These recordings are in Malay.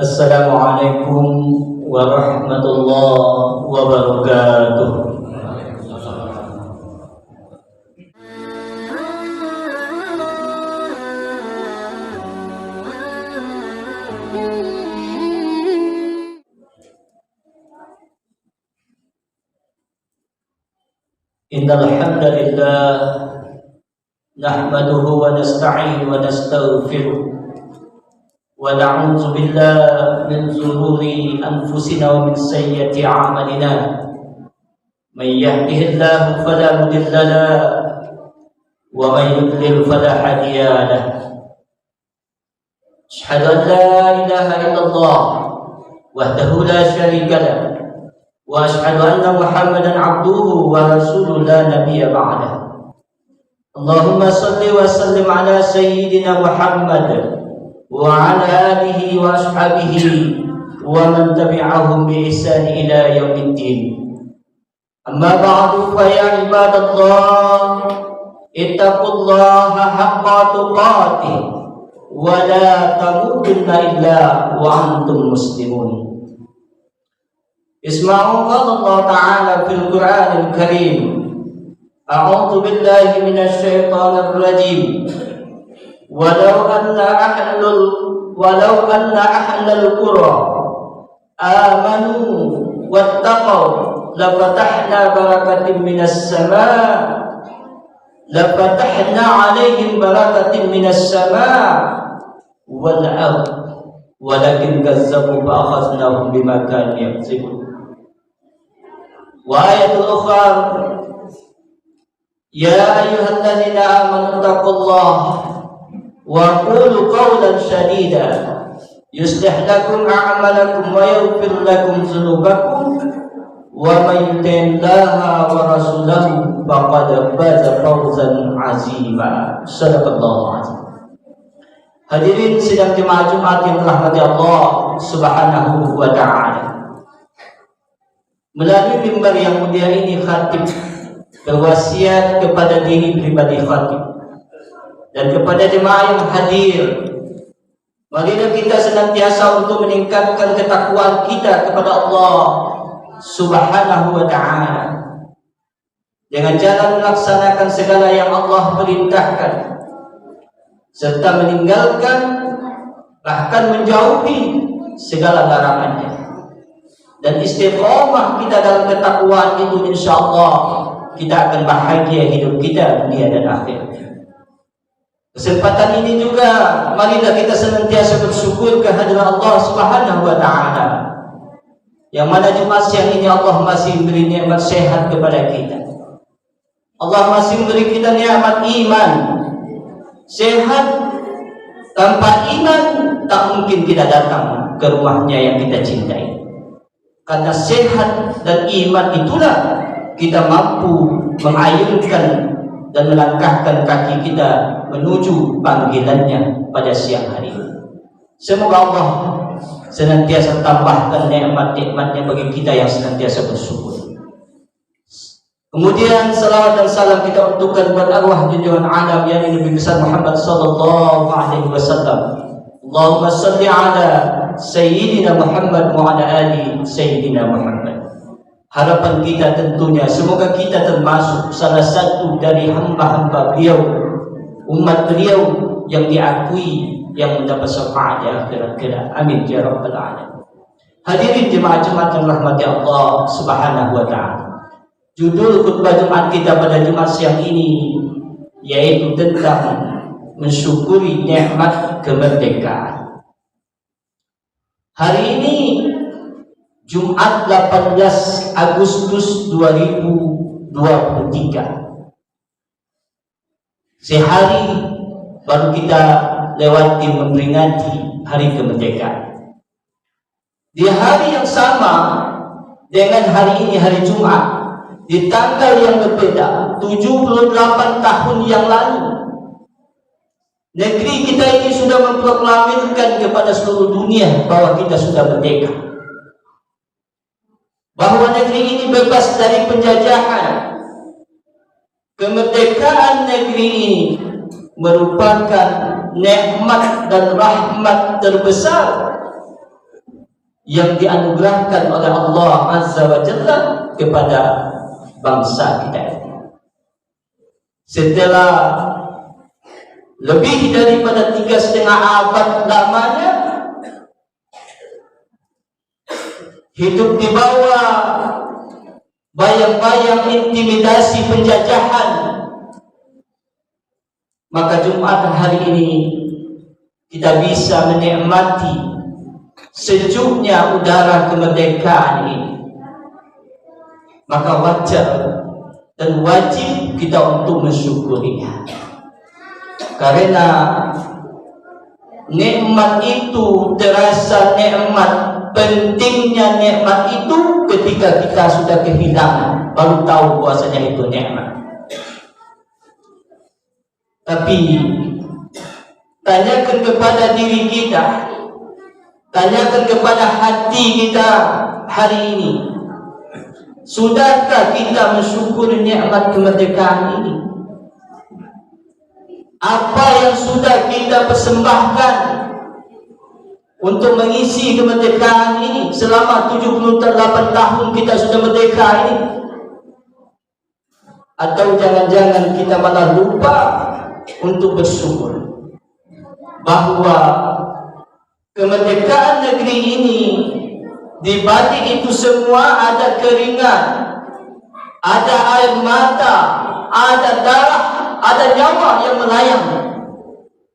Assalamualaikum warahmatullahi wabarakatuh. Innal hamdalillah nahmaduhu wa nasta'inu wa nastaghfiruh wa na'udzu billahi min shururi anfusina wa min sayyiati a'malina. May yahdihillahu fala mudilla lahu wa may yudlil fala hadiya lahu. Asyhadu an la ilaha illallah wahdahu la syarika lahu wa asyhadu anna Muhammadan abduhu wa rasuluhu la nabiyya ba'dahu. Allahumma salli wa sallim ala sayyidina Muhammad wa ala alihi wa ashabihi wa man tabi'ahum bi ihsan ila yaumiddin. Amma ba'du, fa ya ibadallah ittaqullaha haqqa tuqatih wa la tamutunna illa wa antum muslimun. Isma'u qala Allah ta'ala fil Qur'anil Karim. A'udzu billahi minasy syaithanir rajim. Walau anna ahlal qura amanu wattaqaw lafatahna barakatin minas sama' lafatahna 'alaihim barakatin minas sama' wal ard walakin kazzabu fa akhadnahum bima kanu yaksibun. Wa ayatul ukhra ya ayyuhalladzina amanu taqullaha wa qulu qawlan sadida yuslih lakum a'malakum wa yaghfir lakum dzunubakum wa may yuti'illaha wa rasulahu faqad faza fawzan 'azima. Shadaqallahu 'azim. Hadirin sidang jemaah Jumat yang dirahmati Allah Subhanahu wa ta'ala. Melalui mimbar yang mulia ini khatib berwasiat kepada diri pribadi khatib dan kepada jemaah yang hadir, marilah kita senantiasa untuk meningkatkan ketakwaan kita kepada Allah Subhanahu wa ta'ala dengan cara melaksanakan segala yang Allah perintahkan serta meninggalkan bahkan menjauhi segala larangannya. Dan istiqomah kita dalam ketakwaan itu, insyaallah kita akan bahagia hidup kita dunia dan akhirat. Kesempatan ini juga marilah kita senantiasa bersyukur kehadiran Allah Subhanahu wa ta'ala, yang mana Jumat siang ini Allah masih memberi nikmat sehat kepada kita. Allah masih memberi kita nikmat iman. Sehat tanpa iman tak mungkin kita datang ke rumahnya yang kita cintai. Karena sehat dan iman itulah kita mampu mengayunkan dan melangkahkan kaki kita menuju panggilannya pada siang hari. Semoga Allah senantiasa tambahkan nikmat-nikmatnya bagi kita yang senantiasa bersyukur. Kemudian salawat dan salam kita untukkan buat arwah junjungan alam yang Nabi besar Muhammad sallallahu alaihi wasallam. Allahumma salli ala sayyidina Muhammad wa ala ali sayyidina Muhammad. Harapan kita tentunya semoga kita termasuk salah satu dari hamba-hamba beliau, umat beliau yang diakui, yang mendapat syafaat di akhirat kelak. Amin ya rabbal alamin. Hadirin jemaah Jumat yang rahmati Allah Subhanahu wa ta'ala. Judul khutbah Jumat kita pada Jumat siang ini yaitu tentang mensyukuri nikmat kemerdekaan. Hari ini Jumat 18 Agustus 2023. Sehari baru kita lewati memperingati hari kemerdekaan. Di hari yang sama dengan hari ini, hari Jumat, di tanggal yang berbeda, 78 tahun yang lalu, negeri kita ini sudah memproklamirkan kepada seluruh dunia bahwa kita sudah merdeka. Bahwa negeri ini bebas dari penjajahan. Kemerdekaan negeri ini merupakan nikmat dan rahmat terbesar yang dianugerahkan oleh Allah Azza wa Jalla kepada bangsa kita ini. Setelah lebih daripada 3,5 abad lamanya hidup di bawah bayang-bayang intimidasi penjajahan, maka Jumat hari ini kita bisa menikmati sejuknya udara kemerdekaan ini. Maka wajar dan wajib kita untuk mensyukurinya, karena nikmat itu terasa nikmat. Pentingnya nikmat itu ketika kita sudah kehilangan, baru tahu bahwasanya itu nikmat. Tapi tanyakan kepada diri kita, tanyakan kepada hati kita hari ini, sudahkah kita mensyukuri nikmat kemerdekaan ini? Apa yang sudah kita persembahkan untuk mengisi kemerdekaan ini selama 78 tahun kita sudah merdeka ini? Atau jangan-jangan kita malah lupa untuk bersyukur bahwa kemerdekaan negeri ini, di balik itu semua ada keringat, ada air mata, ada darah, ada nyawa yang melayang,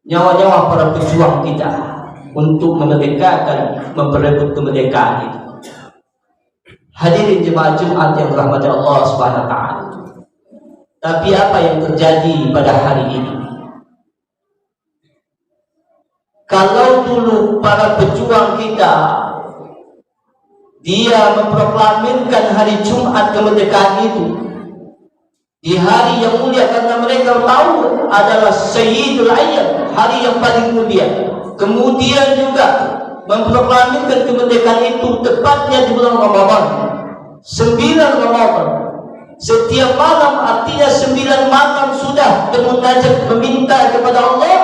nyawa-nyawa para pejuang kita untuk memerdekakan, memperebut kemerdekaan itu. Hadirin jemaah Jumat yang dirahmati Allah Subhanahu wa taala. Tapi apa yang terjadi pada hari ini? Kalau dulu para pejuang kita dia memproklamirkan hari Jumat kemerdekaan itu di hari yang mulia, karena mereka tahu adalah Sayyidul Ayyam, hari yang paling mulia. Kemudian juga memproklamirkan kemerdekaan itu tepatnya di bulan Ramadan, 9 Ramadan. Setiap malam, artinya 9 malam sudah bermunajat meminta kepada Allah,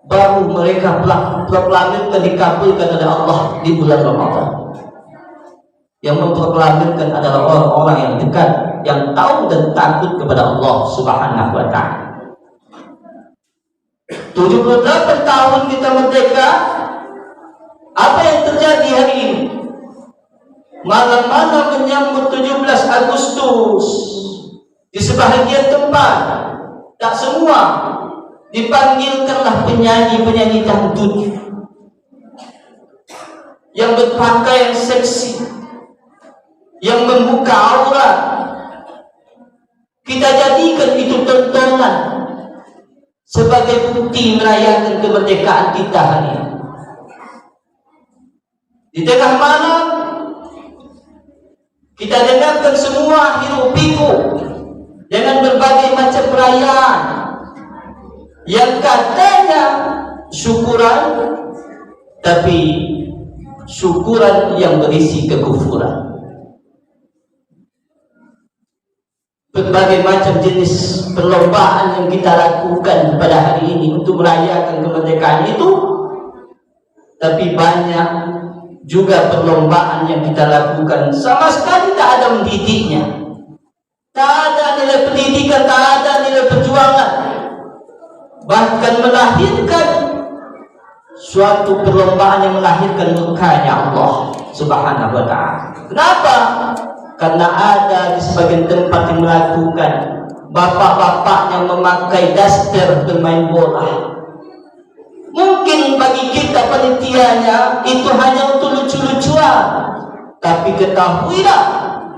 baru mereka proklamirkan dikabulkan oleh Allah di bulan Ramadan. Yang memproklamirkan adalah orang-orang yang dekat, yang tahu dan takut kepada Allah Subhanahu wa taala. 78 tahun kita merdeka. Apa yang terjadi hari ini? Malam-malam menyambut 17 Agustus di sebahagian tempat, tak semua, dipanggilkanlah penyanyi-penyanyi dangdut yang berpakaian seksi, yang membuka aurat. Kita jadikan itu tontonan sebagai bukti merayakan kemerdekaan kita hari ini. Di tengah malam kita dengarkan semua hiruk pikuk dengan berbagai macam perayaan yang katanya syukuran, tapi syukuran yang berisi kekufuran. Berbagai macam jenis perlombaan yang kita lakukan pada hari ini untuk merayakan kemerdekaan itu, tapi banyak juga perlombaan yang kita lakukan sama sekali tak ada mendidiknya, tak ada nilai pendidikan, tak ada nilai perjuangan, bahkan melahirkan suatu perlombaan yang melahirkan murkanya Allah Subhanahu wa taala. Kenapa? Karena ada di sebagian tempat yang melakukan bapak-bapak yang memakai daster bermain bola. Mungkin bagi kita panitianya itu hanya untuk lucu-lucuan, tapi ketahuilah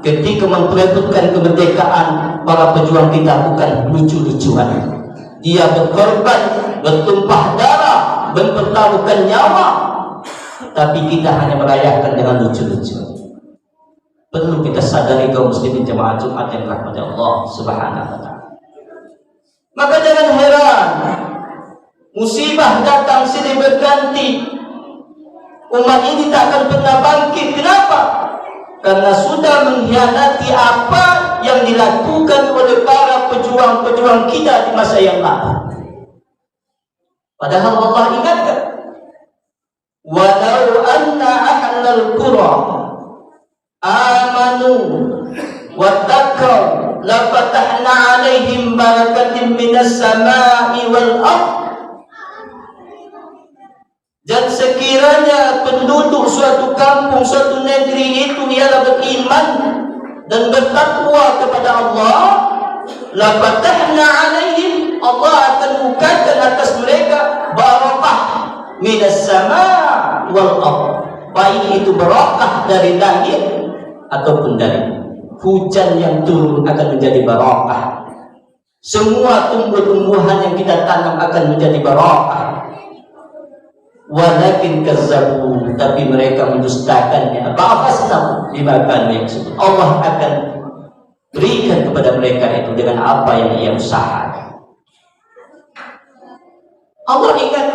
ketika memperebutkan kemerdekaan, para pejuang kita bukan lucu-lucuan. Dia berkorban, bertumpah darah, mempertaruhkan nyawa, tapi kita hanya merayakan dengan lucu-lucuan. Perlu kita sadari kaum muslimin jemaah Jumat yang dirahmati Allah Subhanahu wa taala. Maka jangan heran musibah datang silih berganti, umat ini tak akan pernah bangkit. Kenapa? Karena sudah mengkhianati apa yang dilakukan oleh para pejuang-pejuang kita di masa yang lalu. Padahal Allah ingatkan, walau anna ahlal qura amanu wattaqaw la fatahna 'alaihim barakatin minas sama'i wal ardh. Dan sekiranya penduduk suatu kampung, suatu negeri itu ialah beriman dan bertakwa kepada Allah, la fatahna 'alaihim, Allah akan bukakan atas mereka barakah minas sama' wal ardh, baik itu barakah dari langit ataupun dari hujan yang turun akan menjadi barakah. Semua tumbuh-tumbuhan yang kita tanam akan menjadi barakah. Walakin kazzabu, tapi mereka mendustakannya. Ba'asna bima kanu yaksubun, Allah akan berikan kepada mereka itu dengan apa yang ia usahakan. Allah ingat.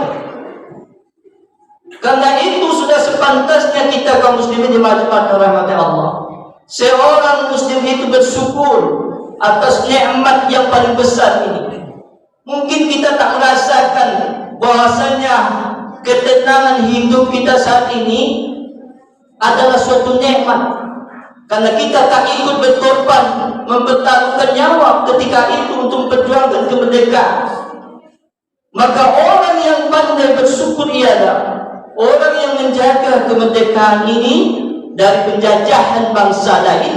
Karena itu sudah sepantasnya kita kaum muslimin jemaah rahmati Allah, seorang muslim itu bersyukur atas nikmat yang paling besar ini. Mungkin kita tak merasakan bahwasanya ketenangan hidup kita saat ini adalah suatu nikmat, karena kita tak ikut berkorban mempertaruhkan nyawa ketika itu untuk memperjuangkan kemerdekaan. Maka orang yang pandai bersyukur ialah orang yang menjaga kemerdekaan ini dari penjajahan bangsa lain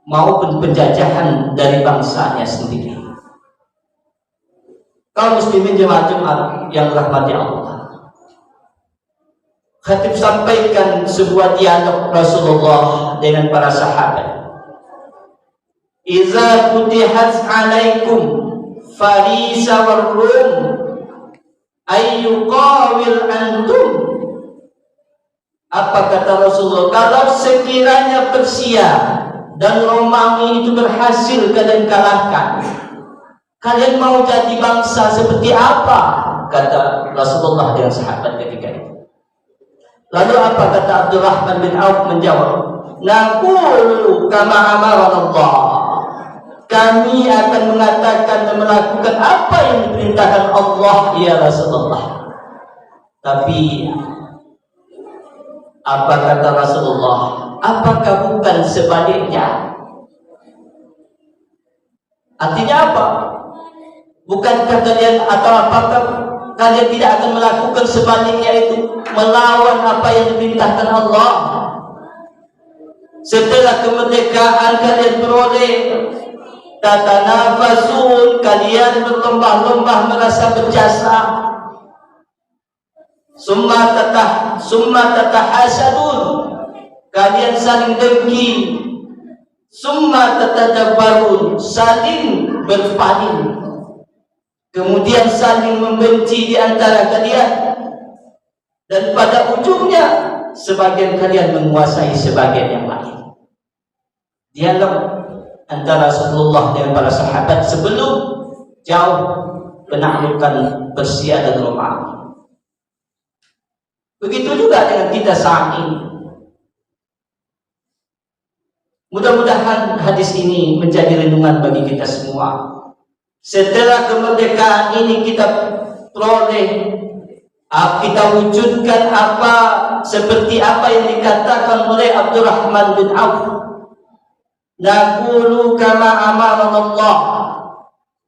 maupun penjajahan dari bangsanya sendiri. Kaum muslimin jemaah yang rahmati Allah, khatib sampaikan sebuah dialog Rasulullah dengan para sahabat. Iza futihat alaikum farisa war rum ayyuqawil antum. Apa kata Rasulullah? Kalau sekiranya Persia dan Romawi itu berhasil kalian kalahkan, kalian mau jadi bangsa seperti apa? Kata Rasulullah dengan sahabat ketika itu. Lalu apa kata Abdurrahman bin Auf menjawab? Naqulu kama amarana Allah. Kami akan mengatakan dan melakukan apa yang diperintahkan Allah ya Rasulullah. Tapi apa kata Rasulullah? Apakah bukan sebaliknya? Artinya apa? Bukankah kalian, atau apakah kalian tidak akan melakukan sebaliknya, itu melawan apa yang diperintahkan Allah? Setelah kemerdekaan kalian peroleh, tatanafasun, kalian berlomba-lomba merasa berjasa. Summa tatahasadun, kalian saling dengki. Summa tatadabbarun, saling berpaling. Kemudian saling membenci di antara kalian, dan pada ujungnya sebagian kalian menguasai sebagian yang lain. Dialog antara Rasulullah dengan para sahabat sebelum jauh penaklukan Persia dan Romawi. Begitu juga dengan kita saat ini. Mudah-mudahan hadis ini menjadi renungan bagi kita semua. Setelah kemerdekaan ini kita peroleh, kita wujudkan seperti apa yang dikatakan oleh Abdurrahman bin Auf. Naqulu kama amarana Allah.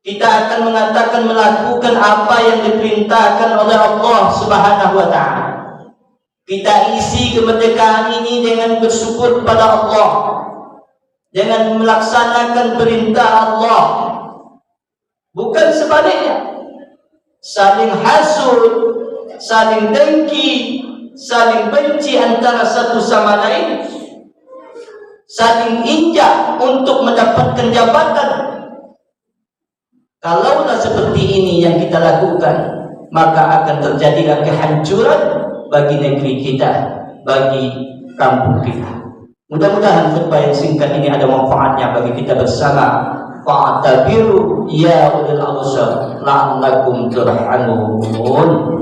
Kita akan mengatakan, melakukan apa yang diperintahkan oleh Allah Subhanahu wa taala. Kita isi kemerdekaan ini dengan bersyukur kepada Allah, dengan melaksanakan perintah Allah. Bukan sebaliknya, saling hasud, saling dengki, saling benci antara satu sama lain, saling injak untuk mendapatkan jabatan. Kalaulah seperti ini yang kita lakukan, maka akan terjadilah kehancuran bagi negeri kita, bagi kampung kita. Mudah-mudahan khutbah yang singkat ini ada manfaatnya bagi kita bersama. Fa'tabiru ya ulil absar la'allakum turhamun.